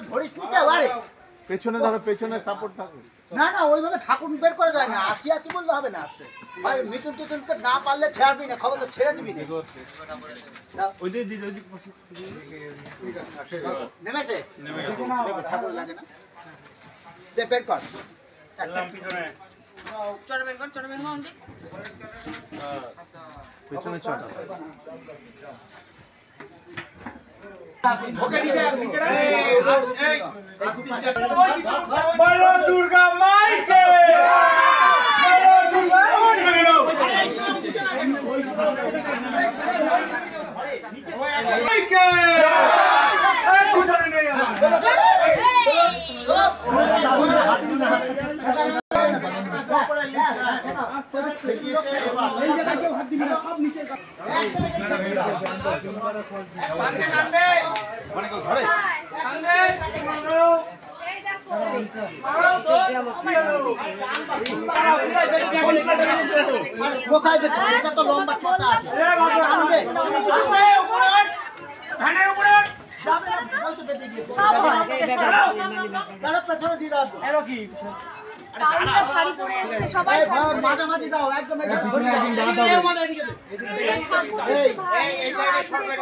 ধরিস নি কে আরে পেছনে ধরো, পেছনে সাপোর্ট থাকো। না না ওইভাবে ঠাকুর বের করে যায় না, আছি আছি বললে হবে না। আস্তে ভাই মিটুন টিটুনকে না পারলে ছাড়বি না, খবর তো ছেড়ে দিবি না। ওই দিদি ওই দিদি নেমেছে ঠাকুর লাগে না, দে বের কর পিছনে চড় বের কর, চড় বের কর অন্তি। পেছনে চটা ওকে নিচে নিচে এই বলো দুর্গা মাইকে, বলো দুর্গা মাইকে। এক পিছনে নেই কোথায় বেঁচে এটা তো লম্বা ছোটা আছে, ধানের উপরে যাবে না বলতে বেঁচে গিয়েছে, তাহলে পেছনে দিয়ে দাও। কাউন্টার শাড়ি পরে এসেছে সবাই, মাঝামাঝি দাও একদম এই এই সাইডে সরবে